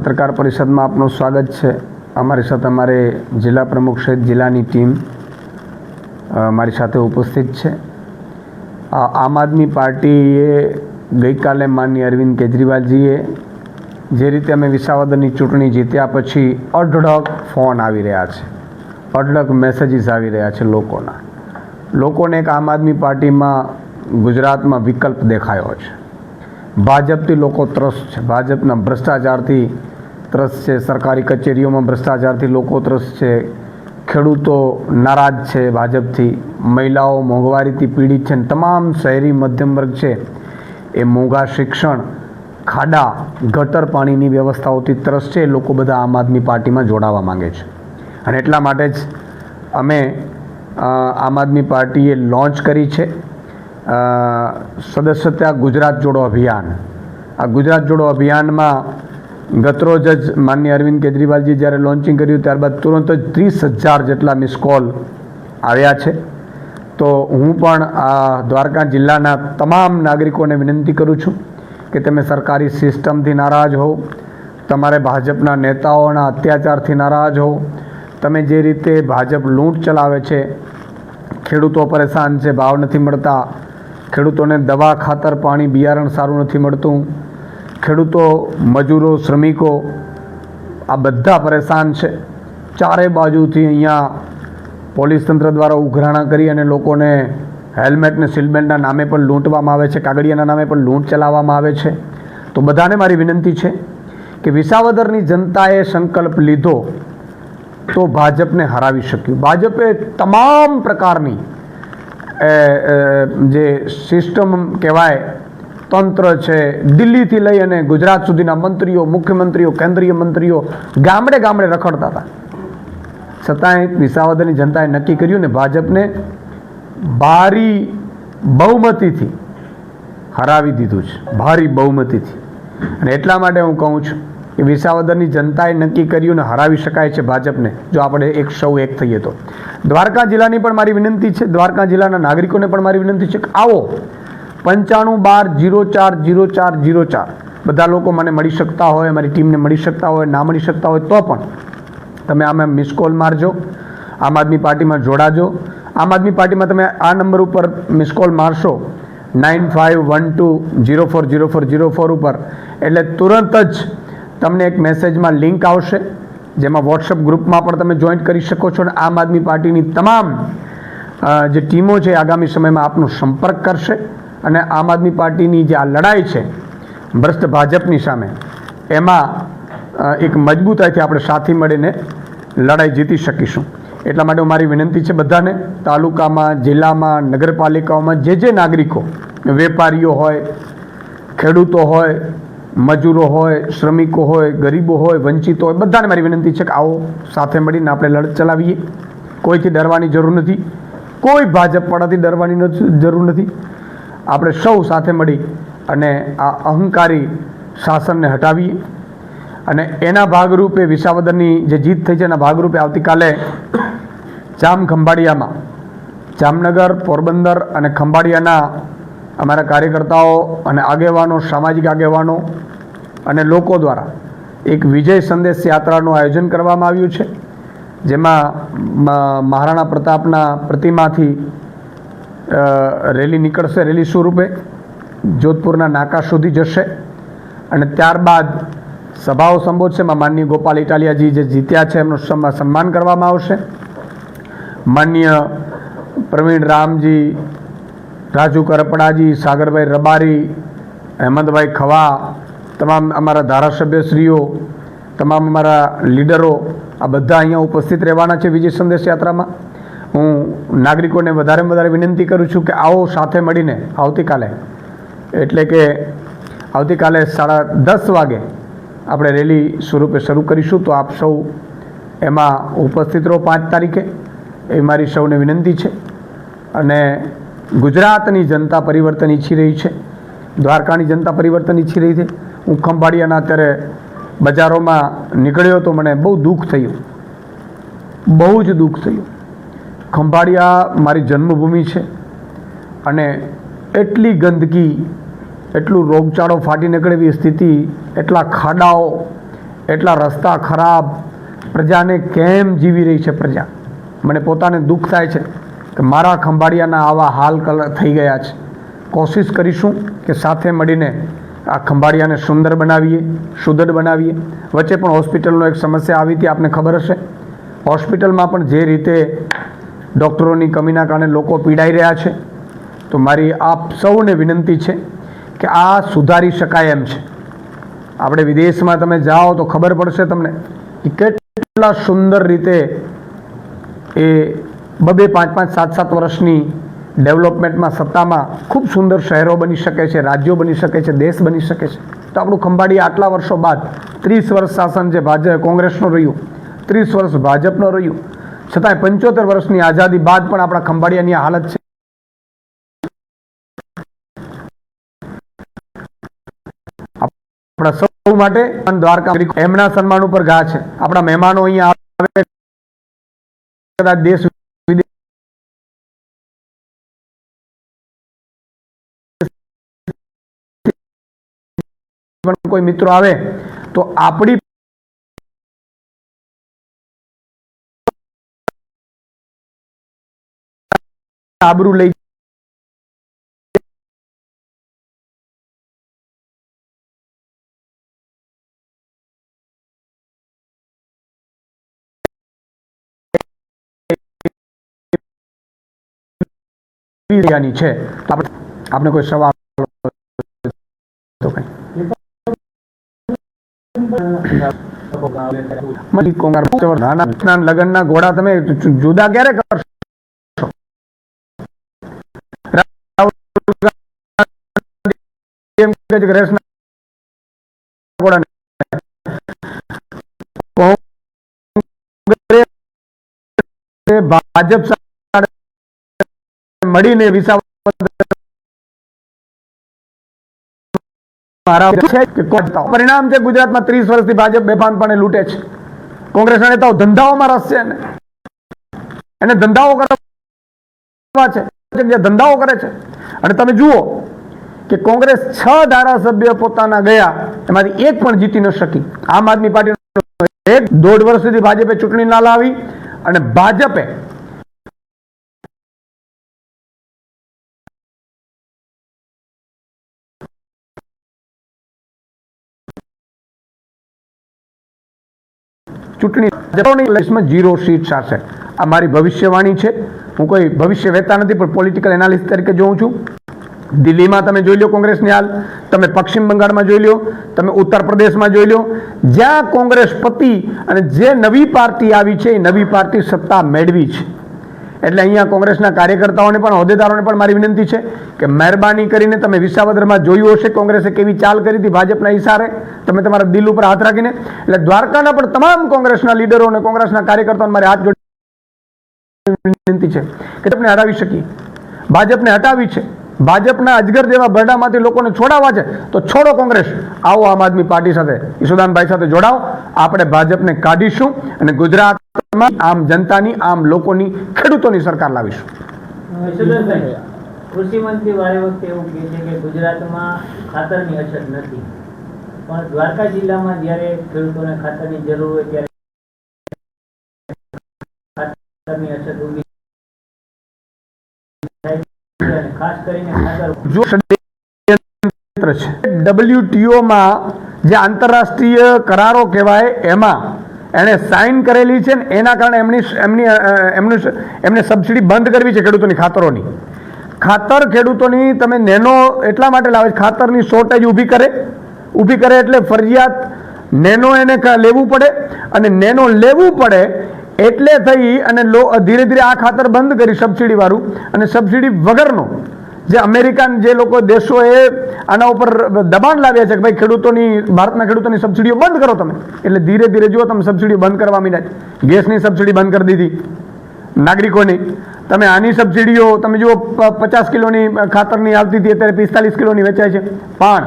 પત્રકાર પરિષદમાં આપનું સ્વાગત છે। અમારી સાથે અમારે જિલ્લા પ્રમુખ સહિત જિલ્લાની ટીમ મારી સાથે ઉપસ્થિત છે। આમ આદમી પાર્ટીએ ગઈકાલે માનનીય અરવિંદ કેજરીવાલજીએ જે રીતે અમે વિસાવદરની ચૂંટણી જીત્યા પછી અઢળક ફોન આવી રહ્યા છે, અઢળક મેસેજીસ આવી રહ્યા છે લોકોને એક આમ આદમી પાર્ટીમાં ગુજરાતમાં વિકલ્પ દેખાયો છે। ભાજપથી લોકો ત્રસ્ત છે, ભાજપના ભ્રષ્ટાચારથી ત્રસ્ત છે, સરકારી કચેરીઓમાં ભ્રષ્ટાચારથી લોકો ત્રસ્ત છે, ખેડૂતો નારાજ છે ભાજપથી, મહિલાઓ મોંઘવારીથી પીડિત છે, તમામ શહેરી મધ્યમ વર્ગ છે એ મોંઘા શિક્ષણ, ખાડા, ગટર પાણીની વ્યવસ્થાઓથી ત્રસ્ત છે। લોકો બધા આમ આદમી પાર્ટીમાં જોડાવા માંગે છે અને એટલા માટે જ અમે આમ આદમી પાર્ટીએ લોન્ચ કરી છે સદસ્યતા ગુજરાત જોડો અભિયાન। આ ગુજરાત જોડો અભિયાનમાં ગતરોજ જ માનનીય અરવિંદ કેજરીવાલજી જ્યારે લોન્ચિંગ કર્યું ત્યારબાદ તુરંત જ 30,000 જેટલા મિસ કોલ આવ્યા છે। તો હું પણ દ્વારકા જિલ્લાના તમામ નાગરિકોને વિનંતી કરું છું કે તમે સરકારી સિસ્ટમથી નારાજ હો, તમારે ભાજપના નેતાઓના અત્યાચારથી નારાજ હો, તમે જે રીતે ભાજપ લૂંટ ચલાવે છે, ખેડૂતો પરેશાન છે, ભાવ નથી મળતા, ખેડૂતોને દવા, ખાતર, પાણી, બિયારણ સારું નથી મળતું, ખેડૂતો, મજૂરો, શ્રમિકો આ બધા પરેશાન છે। ચારે બાજુથી અહીંયા પોલીસ તંત્ર દ્વારા ઉઘરાણા કરી અને લોકોને હેલ્મેટ ને સીલબેન્ડના નામે પણ લૂંટવામાં આવે છે, કાગળિયાના નામે પણ લૂંટ ચલાવવામાં આવે છે। તો બધાને મારી વિનંતી છે કે વિસાવદરની જનતાએ સંકલ્પ લીધો તો ભાજપને હરાવી શક્યું। ભાજપે તમામ પ્રકારની જે સિસ્ટમ કહેવાય, તંત્ર છે, દિલ્હીથી લઈ અને ગુજરાત સુધીના મંત્રીઓ, મુખ્યમંત્રીઓ, કેન્દ્રીય મંત્રીઓ ગામડે ગામડે રખડતા હતા, છતાંય વિસાવદરની જનતાએ નક્કી કર્યું ને ભાજપને ભારી બહુમતીથી હરાવી દીધું છે, ભારી બહુમતીથી। અને એટલા માટે હું કહું છું કે વિસાવદરની જનતાએ નક્કી કર્યું ને હરાવી શકાય છે ભાજપને જો આપણે એક થઈએ તો। દ્વારકા જિલ્લાની પણ મારી વિનંતી છે, દ્વારકા જિલ્લાના નાગરિકોને પણ મારી વિનંતી છે કે આવો 9512040404 બધા લોકો મને મળી શકતા હોય, અમારી ટીમને મળી શકતા હોય, ના મળી શકતા હોય તો પણ તમે આમાં મિસ કોલ મારજો, આમ આદમી પાર્ટીમાં જોડાજો। આમ આદમી પાર્ટીમાં તમે આ નંબર ઉપર મિસ કોલ મારશો 9512040404 ઉપર એટલે તુરંત જ તમને એક મેસેજમાં લિંક આવશે જેમાં વોટ્સઅપ ગ્રુપમાં પણ તમે જોઈન્ટ કરી શકો છો અને આમ આદમી પાર્ટીની તમામ જે ટીમો છે આગામી સમયમાં આપનો સંપર્ક કરશે અને આમ આદમી પાર્ટીની જે આ લડાઈ છે ભ્રષ્ટ ભાજપની સામે એમાં એક મજબૂતાઈથી આપણે સાથે મળીને લડાઈ જીતી શકીશું। એટલા માટે મારી વિનંતી છે બધાને, તાલુકામાં, જિલ્લામાં, નગરપાલિકાઓમાં જે નાગરિકો, વેપારીઓ હોય, ખેડૂતો હોય, મજૂરો હોય, શ્રમિકો હોય, ગરીબો હોય, વંચિતો હોય, બધાને મારી વિનંતી છે કે આવો સાથે મળીને આપણે લડત ચલાવીએ। કોઈથી ડરવાની જરૂર નથી, કોઈ ભાજપવાળાથી ડરવાની જરૂર નથી। આપણે સૌ સાથે મળી અને આ અહંકારી શાસનને હટાવીએ અને એના ભાગરૂપે વિસાવદરની જે જીત થઈ છે એના ભાગરૂપે આવતીકાલે ખંભાળિયામાં, જામનગર, પોરબંદર અને ખંભાળિયાના અમારા કાર્યકર્તાઓ અને આગેવાનો, સામાજિક આગેવાનો અને લોકો દ્વારા એક વિજય સંદેશ યાત્રાનું આયોજન કરવામાં આવ્યું છે જેમાં મહારાણા પ્રતાપના પ્રતિમાથી રેલી નીકળશે, રેલી સ્વરૂપે જોધપુરના નાકા સુધી જશે અને ત્યારબાદ સભાઓ સંબોધશે। માનનીય ગોપાલ ઇટાલિયાજી જે જીત્યા છે એમનું સન્માન કરવામાં આવશે। માનનીય પ્રવીણ રામજી, રાજુ કરપડાજી, સાગરભાઈ રબારી, હેમંતભાઈ ખવા, તમામ અમારા ધારાસભ્યશ્રીઓ, તમામ અમારા લીડરો આ બધા અહીંયા ઉપસ્થિત રહેવાના છે વિજય સંદેશ યાત્રામાં। હું નાગરિકોને વધારેમાં વધારે વિનંતી કરું છું કે આવો સાથે મળીને આવતીકાલે એટલે કે આવતીકાલે 10:30 વાગે આપણે રેલી સ્વરૂપે શરૂ કરીશું। તો આપ સૌ એમાં ઉપસ્થિત રહો 5 તારીખે એ મારી સૌને વિનંતી છે। અને ગુજરાતની જનતા પરિવર્તન ઈચ્છી રહી છે, દ્વારકાની જનતા પરિવર્તન ઈચ્છી રહી છે। હું ખંભાળિયાના અત્યારે બજારોમાં નીકળ્યો તો મને બહુ દુઃખ થયું, બહુ જ દુઃખ થયું। ખંભાળિયા મારી જન્મભૂમિ છે અને એટલી ગંદકી, એટલું રોગચાળો ફાટી નીકળે એવી સ્થિતિ, એટલા ખાડાઓ, એટલા રસ્તા ખરાબ, પ્રજાને કેમ જીવી રહી છે પ્રજા. મને પોતાને દુઃખ થાય છે કે મારા ખંભાળિયાના આવા હાલ થઈ ગયા છે. કોશિશ કરીશું કે સાથે મળીને આ ખંભાળિયાને સુંદર બનાવીએ, સુદૃઢ બનાવીએ. વચ્ચે પણ હોસ્પિટલનો એક સમસ્યા આવી હતી, આપને ખબર હશે. હોસ્પિટલમાં પણ જે રીતે ડૉક્ટરોની કમીના કારણે લોકો પીડાઈ રહ્યા છે, તો મારી આપ સૌને વિનંતી છે કે આ સુધારી શકાય એમ છે. આપણે વિદેશમાં તમે જાઓ તો ખબર પડશે તમને કે કેટલા સુંદર રીતે એ 2-2, 5-5, 7-7 વર્ષની ડેવલપમેન્ટમાં સત્તામાં ખૂબ સુંદર શહેરો બની શકે છે, રાજ્યો બની શકે છે, દેશ બની શકે છે. તો આપણું ખંભાળિયા આટલા વર્ષો બાદ 30 વર્ષ શાસન જે કોંગ્રેસનું રહ્યું, 30 વર્ષ ભાજપનું રહ્યું, છતાંય 75 વર્ષની આઝાદી બાદ પણ આપણા ખંભાળિયાની હાલત છે. આપણા સૌ માટે દ્વારકા એમના સન્માન ઉપર ગા છે. આપણા મહેમાનો અહીંયા આવે, કદાચ દેશ કોઈ મિત્રો આવે તો આપણી આબરૂ લઈ છે. આપણે કોઈ સવાલ તો કઈ લગ્નના ઘોડા તમે જુદા ક્યારે કરશો? ભાજપ મળીને પરિણામ છે ગુજરાતમાં 30 વર્ષથી ભાજપ બેફાનપણે લૂંટે છે. કોંગ્રેસના નેતાઓ ધંધાઓમાં રસ છે, એને ધંધાઓ કરવા છે, ધંધાઓ કરે છે. અને તમે જુઓ કે કોંગ્રેસ 6 ધારાસભ્ય પોતાના ગયા, એમાંથી એક પણ જીતી ન શકી. આમ આદમી પાર્ટી 1.5 વર્ષ સુધી ભાજપે ચૂંટણી ના લાવી અને ભાજપે ચૂંટણી 0 સીટ સાથે. આ મારી ભવિષ્યવાણી છે. હું કોઈ ભવિષ્ય વહેતા નથી, પણ પોલિટિકલ એનાલિસ્ટ તરીકે જોઉં છું. દિલ્હીમાં તમે જોઈ લો કોંગ્રેસની હાલ, તમે પશ્ચિમ બંગાળમાં જોઈ લો, તમે ઉત્તર પ્રદેશમાં જોઈ લો. જ્યાં કોંગ્રેસ પતી અને જે નવી પાર્ટી આવી છે એ નવી પાર્ટી સત્તા મેળવી છે. એટલે અહીંયા કોંગ્રેસના કાર્યકર્તાઓને પણ, હોદ્દેદારોને પણ મારી વિનંતી છે કે મહેરબાની કરીને તમે વિસાવદરમાં જોયું હશે કોંગ્રેસે કેવી ચાલ કરી હતી ભાજપના ઇશારે. તમે તમારા દિલ ઉપર હાથ રાખીને, એટલે દ્વારકાના પણ તમામ કોંગ્રેસના લીડરો અને કોંગ્રેસના કાર્યકર્તાઓને મારી હાથ જોડી વિનંતી છે કે તમને હરાવી શકીએ. ભાજપને હટાવી છે, ભાજપના અજગર જેવા બરડામાંથી લોકોને છોડાવવા છે, તો છોડો કોંગ્રેસ, આવો આમ આદમી પાર્ટી સાથે, ઈશુદાનભાઈ સાથે જોડાઓ. આપણે ભાજપને કાઢીશું અને ગુજરાતમાં આમ જનતાની, આમ લોકોની, ખેડૂતોની સરકાર લાવીશું. કૃષિ મંત્રી વારે વખતે એવું કહે છે કે ગુજરાતમાં ખાતરની અછત નથી, પણ દ્વારકા જિલ્લામાં જ્યારે ખેડૂતોને ખાતરની જરૂર હોય ત્યારે ખાતરની અછત ઊભી થાય. ખાસ કરીને WTO-માં જે આંતરરાષ્ટ્રીય કરારો કહેવાય એમાં એણે સાઇન કરેલી છે ને એના કારણે એમને સબસિડી બંધ કરવી છે ખેડૂતોની, ખાતરોની. ખાતર ખેડૂતોની તમે નેનો એટલા માટે લાવે છે, ખાતરની શોર્ટેજ ઊભી કરે એટલે ફરજિયાત નેનો એને લેવું પડે, અને નેનો લેવું પડે એટલે થઈ અને ધીરે ધીરે આ ખાતર બંધ કરી સબસિડી વાળું, અને સબસિડી વગરનો જે અમેરિકન જે લોકો દેશોએ આના ઉપર દબાણ લાવ્યા છે કે ભાઈ ખેડૂતોની, ભારતના ખેડૂતોની સબસિડીઓ બંધ કરો તમે, એટલે ધીરે ધીરે જુઓ તમે સબસિડીઓ બંધ કરવા માંડ્યા. ગેસની સબસિડી બંધ કરી દીધી નાગરિકોની. તમે આની સબસિડીઓ તમે જુઓ 50 કિલોની ખાતરની આવતી હતી, અત્યારે 45 કિલોની વેચાય છે. પણ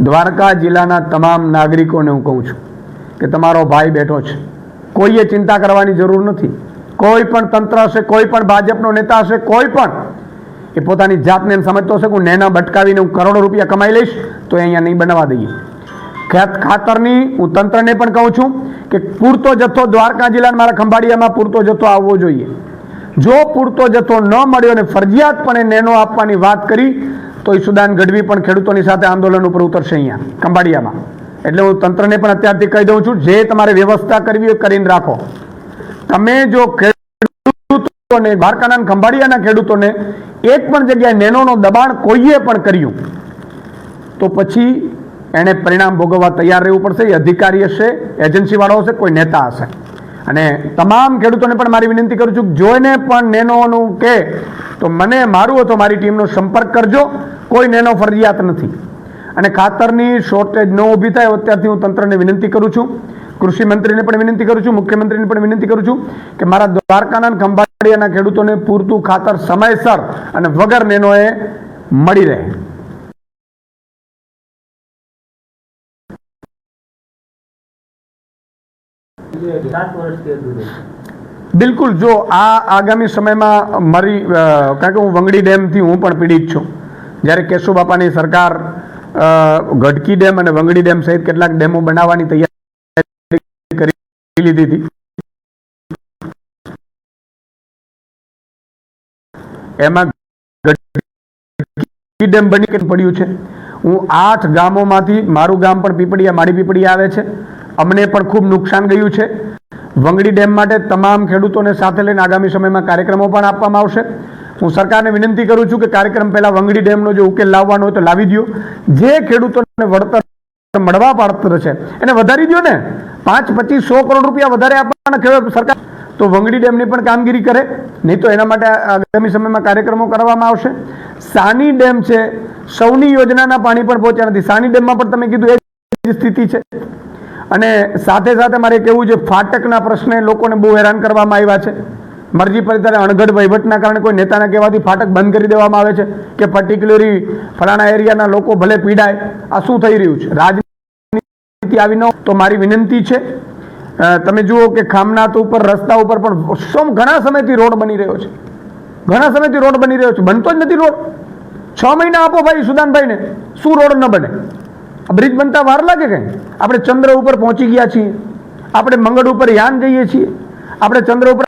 દ્વારકા જિલ્લાના તમામ નાગરિકોને હું કહું છું કે તમારો ભાઈ બેઠો છે, કોઈએ ચિંતા કરવાની જરૂર નથી. કોઈ પણ તંત્ર હશે, કોઈ પણ ભાજપનો નેતા હશે, કોઈ પણ એ પોતાની જાતને એમ સમજતો હશે કે હું નેના બટકાવીને હું કરોડો રૂપિયા કમાઈ લઈશ, તો અહીંયા નહીં બનાવવા દઈએ. ખાતરની હું તંત્રને પણ કહું છું કે પૂરતો જથ્થો દ્વારકા જિલ્લાના મારા ખંભાળિયામાં પૂરતો જથ્થો આવવો જોઈએ. જો પૂરતો જથ્થો ન મળ્યો અને ફરજિયાતપણે નેનો આપવાની વાત કરી તો ઈસુદાન ગઢવી પણ ખેડૂતોની સાથે આંદોલન ઉપર ઉતરશે અહીંયા ખંભાળિયામાં. એટલે હું તંત્રને પણ અત્યારથી કહી દઉં છું, જે તમારે વ્યવસ્થા કરવી હોય કરીને રાખો. તમે જો ખેડૂતોને દ્વારકાના ખંભાળિયાના ખેડૂતોને એક પણ જગ્યાએ નેનોનો દબાણ કોઈએ પણ કર્યું તો પછી એને પરિણામ ભોગવવા તૈયાર રહેવું પડશે. એ અધિકારી હશે, એજન્સીવાળો હશે, કોઈ નેતા હશે. અને તમામ ખેડૂતોને પણ મારી વિનંતી કરું છું, જોઈને પણ નેનોનું કે તો મને મારું અથવા મારી ટીમનો સંપર્ક કરજો. કોઈ નેનો ફરજિયાત નથી. અને ખાતરની શોર્ટેજ ન ઊભી થાય અત્યારથી હું તંત્રને વિનંતી કરું છું, કૃષિ મંત્રીને પણ વિનંતી કરું છું, મુખ્યમંત્રીને પણ વિનંતી કરું છું કે મારા દ્વારકાના ખંભાળિયાના ખેડૂતોને પૂરતું ખાતર સમયસર અને વગર નેનોએ મળી રહે. બિલકુલ. જો આ આગામી સમયમાં મારી કારણ કે હું વંગડી ડેમથી હું પણ પીડિત છું. જ્યારે કેશુબાપાની સરકાર ગઢકી ડેમ અને વંગડી ડેમ સહિત કેટલાક ડેમો બનાવવાની તૈયારી કરી લીધી હતી. એમાં ગઢકી ડેમ બની પડ્યું છે. હું 8 ગામોમાંથી મારું ગામ પણ પીપળિયા માડી પીપળિયા આવે છે. અમને પણ ખૂબ નુકસાન ગયું છે. વંગડી ડેમ માટે તમામ ખેડૂતોને સાથે લઈને આગામી સમયમાં કાર્યક્રમો પણ આપવામાં આવશે. હું સરકારને વિનંતી કરું છું કે કાર્યક્રમ પહેલા વંગડી ડેમનો જો ઉકેલ લાવવાનો હોય તો લાવી દો. જે ખેડૂતોને વળતર મળવા પાત્ર છે એને વધારી દો ને. 5, 25, 100 કરોડ રૂપિયા વધારે આપવાના ખેડૂત સરકાર તો વંગડી ડેમની પણ કામગીરી કરે. નહીં તો એના માટે આગામી સમયમાં કાર્યક્રમો કરવામાં આવશે. સાની ડેમ છે, સૌની યોજનાના પાણી પણ પહોંચ્યા નથી. સાની ડેમમાં પણ તમે કીધું એ જ સ્થિતિ છે. અને સાથે સાથે મારે કહેવું છે, ફાટકના પ્રશ્ને લોકોને બહુ હેરાન કરવામાં આવ્યા છે. મરજી પર ત્યારે અણઘડ વહીવટના કારણે કોઈ નેતાના કહેવાથી ફાટક બંધ કરી દેવામાં આવે છે કે પર્ટિક્યુલરી ફલાણા એરિયાના લોકો ભલે પીડાય. આ શું થઈ રહ્યું છે? રાજનીતિ આવી ન તો મારી વિનંતી છે, તમે જુઓ કે ખામનાથ ઉપર રસ્તા ઉપર પણ ઘણા સમયથી રોડ બની રહ્યો છે. ઘણા સમયથી રોડ બની રહ્યો છે, બનતો જ નથી રોડ. 6 મહિના આપો ભાઈ સુદાનભાઈને, શું રોડ ન બને? બ્રિજ બનતા વાર લાગે કઈ? આપણે ચંદ્ર ઉપર પહોંચી ગયા છીએ, આપણે મંગળ ઉપર યાન જઈએ છીએ, આપણે ચંદ્ર ઉપર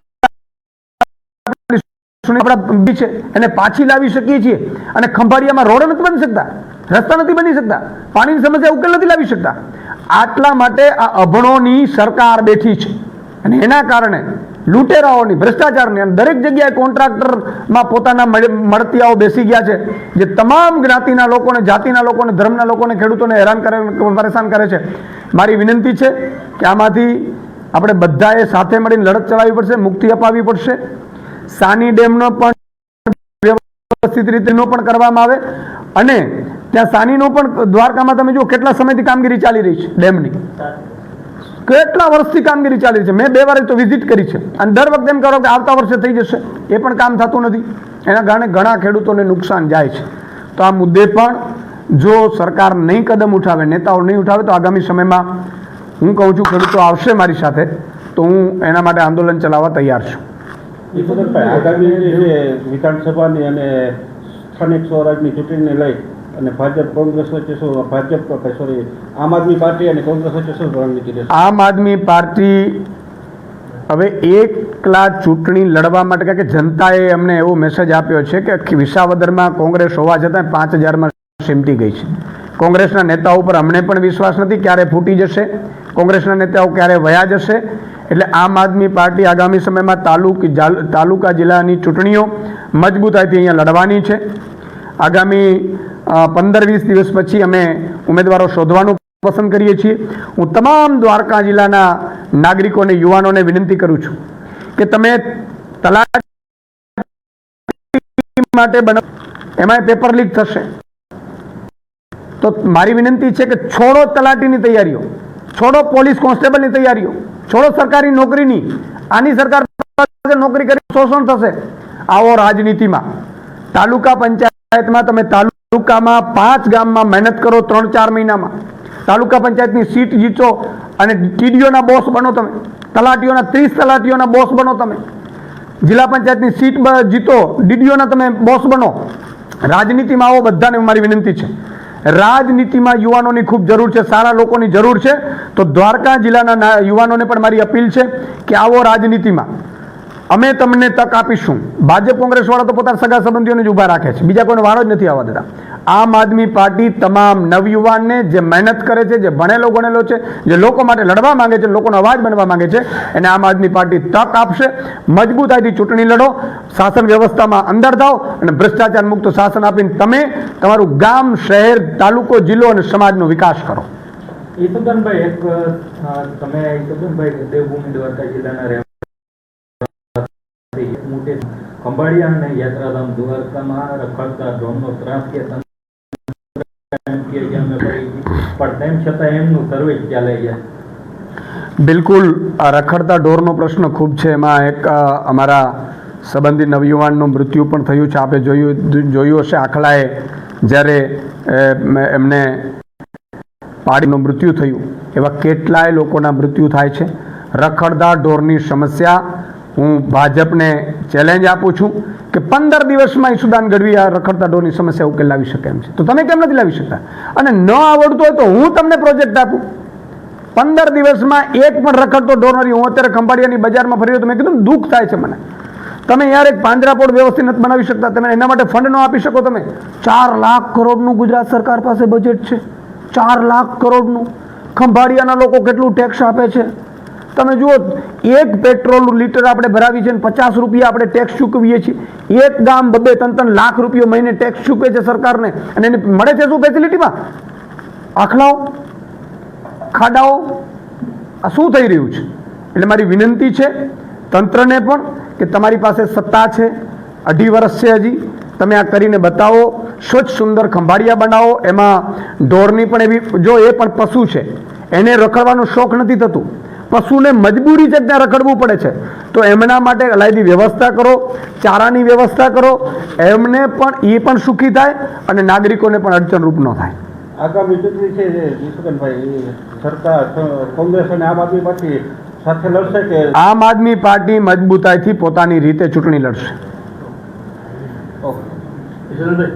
છે એને પાછી લાવી શકીએ છીએ. અને ખંભાળિયામાં રોડ નથી બની શકતા, રસ્તા નથી બની શકતા, પાણીની સમસ્યા ઉકેલ નથી લાવી શકતા. આટલા માટે આ અભણોની સરકાર બેઠી છે. અને એના કારણે લૂંટેરાઓની, ભ્રષ્ટાચારની દરેક જગ્યાએ કોન્ટ્રાક્ટરમાં પોતાના મળતિયાઓ બેસી ગયા છે, જે તમામ જ્ઞાતિના લોકોને, જાતિના લોકોને, ધર્મના લોકોને, ખેડૂતોને હેરાન કરે, પરેશાન કરે છે. મારી વિનંતી છે કે આમાંથી આપણે બધાએ સાથે મળીને લડત ચલાવવી પડશે, મુક્તિ અપાવવી પડશે. સાની ડેમનો પણ વ્યવસ્થિત રીતે પણ કરવામાં આવે. અને ત્યાં સાનીનો પણ દ્વારકામાં તમે જુઓ કેટલા સમયથી કામગીરી ચાલી રહી છે. ડેમની કેટલા વર્ષથી કામગીરી ચાલી રહી છે. મેં 2 વાર તો વિઝિટ કરી છે. અને દર વખતે એમ કરો કે આવતા વર્ષે થઈ જશે, એ પણ કામ થતું નથી. એના કારણે ઘણા ખેડૂતોને નુકસાન જાય છે. તો આ મુદ્દે પણ જો સરકાર નહીં કદમ ઉઠાવે, નેતાઓ નહીં ઉઠાવે તો આગામી સમયમાં હું કહું છું ખેડૂતો આવશે મારી સાથે, તો હું એના માટે આંદોલન ચલાવવા તૈયાર છું. આગામી વિધાનસભાની અને સ્થાનિક સ્વરાજની ચૂંટણીને લઈ અને ભાજપ કોંગ્રેસ વચ્ચે શું આમ આદમી પાર્ટી અને કોંગ્રેસ વચ્ચે શું રણનીતિ રહેશે? આમ આદમી પાર્ટી હવે એકલા ચૂંટણી લડવા માટે, કારણ કે જનતાએ અમને એવો મેસેજ આપ્યો છે કે વિસાવદરમાં કોંગ્રેસ હોવા છતાં 5000માં સિમટી ગઈ છે. કોંગ્રેસના નેતાઓ પર અમને પણ વિશ્વાસ નથી ક્યારે ફૂટી જશે, કોંગ્રેસના નેતાઓ ક્યારે વયા જશે. એટલે આમ આદમી પાર્ટી આગામી સમયમાં તાલુકા જિલ્લાની ચૂંટણીઓ મજબૂતાઈથી અહીંયા લડવાની છે. આગામી 15-20 દિવસ પછી અમે ઉમેદવારો શોધવાનું પસંદ કરીએ છીએ. હું તમામ દ્વારકા જિલ્લાના નાગરિકોને, યુવાનોને વિનંતી કરું છું કે તમે તલાટી માટે એમાં પેપર લીક થશે તો મારી વિનંતી છે કે છોડો તલાટીની તૈયારીઓ, છોડો પોલીસ કોન્સ્ટેબલની તૈયારીઓ, છોડો સરકારી નોકરીની. આની સરકાર નોકરી કરી શોષણ થશે. આવો રાજનીતિમાં. તાલુકા પંચાયતમાં તમે તાલુકામાં 5 ગામમાં મહેનત કરો 3-4 મહિનામાં, તાલુકા પંચાયતની સીટ જીતો અને ટીડીઓના બોસ બનો તમે, તલાટીઓના 30 તલાટીઓના બોસ બનો તમે, જિલ્લા પંચાયતની સીટ જીતો, ડીડીઓના તમે બોસ બનો. રાજનીતિમાં આવો, બધાને મારી વિનંતી છે. રાજનીતિમાં યુવાનોની ખૂબ જરૂર છે, સારા લોકોની જરૂર છે. તો દ્વારકા જિલ્લાના યુવાનોને પણ મારી અપીલ છે કે આવો રાજનીતિમાં, અમે તમને તક આપીશું. ભાજપ કોંગ્રેસવાળા તો પોતાના સગા સંબંધીઓને જ ઊભા રાખે છે, બીજા કોઈને વારો જ નથી આવવા દેતા. આમ આદમી પાર્ટી તમામ નવયુવાનને જે મહેનત કરે છે, જે ભણેલો ગણેલો છે, જે લોકો માટે લડવા માંગે છે, લોકોનો અવાજ બનવા માંગે છે, એને આમ આદમી પાર્ટી તક આપશે. મજબૂતાઈથી ચૂંટણી લડો, શાસન વ્યવસ્થામાં અંદર થાઓ અને ભ્રષ્ટાચાર મુક્ત શાસન આપીને તમે તમારું ગામ, શહેર, તાલુકો, જિલ્લો અને સમાજનો વિકાસ કરો. ઈસુદાનભાઈ, એક તમે ઈસુદાનભાઈ દેવભૂમિ દ્વારકા જિલ્લાના મોટે ખંભાળિયા અને યાત્રાધામ દ્વારકામાં રખડતા ડ્રોનનો ત્રાસ કે પણ તેમ છતાં એમનું સર્વે ચાલે છે. બિલકુલ, આ રખડતા ઢોરનો પ્રશ્ન ખૂબ છે. એમાં એક અમારા સંબંધી નવયુવાનનું મૃત્યુ પણ થયું છે. આપણે જોયું હશે આખલાએ જ્યારે એમને પાડીનું મૃત્યુ થયું, એવા કેટલાય લોકોના મૃત્યુ થાય છે. રખડતા ઢોરની સમસ્યા હું ભાજપને ચેલેન્જ આપું છું કે 15 દિવસમાં ઈસુદાન ગઢવી આ રખડતા ઢોરની સમસ્યા ઉકેલ લાવી શકે એમ છે. તો તમે કેમ નથી લાવી શકતા? અને ન આવડતું હોય તો હું તમને પ્રોજેક્ટ આપું. 15 દિવસમાં એક પણ રખડતો ઢોર નથી. હું અત્યારે ખંભાળિયાની બજારમાં ફરી તો મેં કીધું દુઃખ થાય છે મને. તમે યાર એક પાંજરાપોળ વ્યવસ્થિત નથી બનાવી શકતા, તમે એના માટે ફંડ ન આપી શકો. તમે 4 લાખ કરોડનું ગુજરાત સરકાર પાસે બજેટ છે, 4 લાખ કરોડનું. ખંભાળિયાના લોકો કેટલું ટેક્સ આપે છે તમે જુઓ. એક પેટ્રોલ લીટર આપણે ભરાવી છે, 50 રૂપિયા આપણે ટેક્સ ચૂકવીએ છીએ. એક ગામ 2-3 લાખ રૂપિયા મહિને ટેક્સ ચૂકવે છે સરકારને, અને એને મળે છે શું ફેસિલિટીમાં? આખલાઓ, ખાડાઓ. આ શું થઈ રહ્યું છે? એટલે મારી વિનંતી છે તંત્રને પણ કે તમારી પાસે સત્તા છે, 2.5 વર્ષ છે હજી, તમે આ કરીને બતાવો. સ્વચ્છ સુંદર ખંભાળિયા બનાવો. એમાં ઢોરની પણ એવી, જો એ પણ પશુ છે, એને રખડવાનો શોખ નથી થતું, પશુને મજબૂરી છે ત્યાં રખડવું પડે છે, તો એમના માટે અલાયદી વ્યવસ્થા કરો, ચારાની વ્યવસ્થા કરો. એમને પણ એ પણ સુખી થાય અને નાગરિકોને પણ અડચણરૂપ ન થાય. આગામી ચૂંટણી છે ઈસુદાનભાઈ, સરકાર કોંગ્રેસ અને આમ આદમી પાર્ટી સાથે લડશે કે? આમ આદમી પાર્ટી મજબૂતાઈથી પોતાની રીતે ચૂંટણી લડશે. ઓકે. ઈસુદાનભાઈ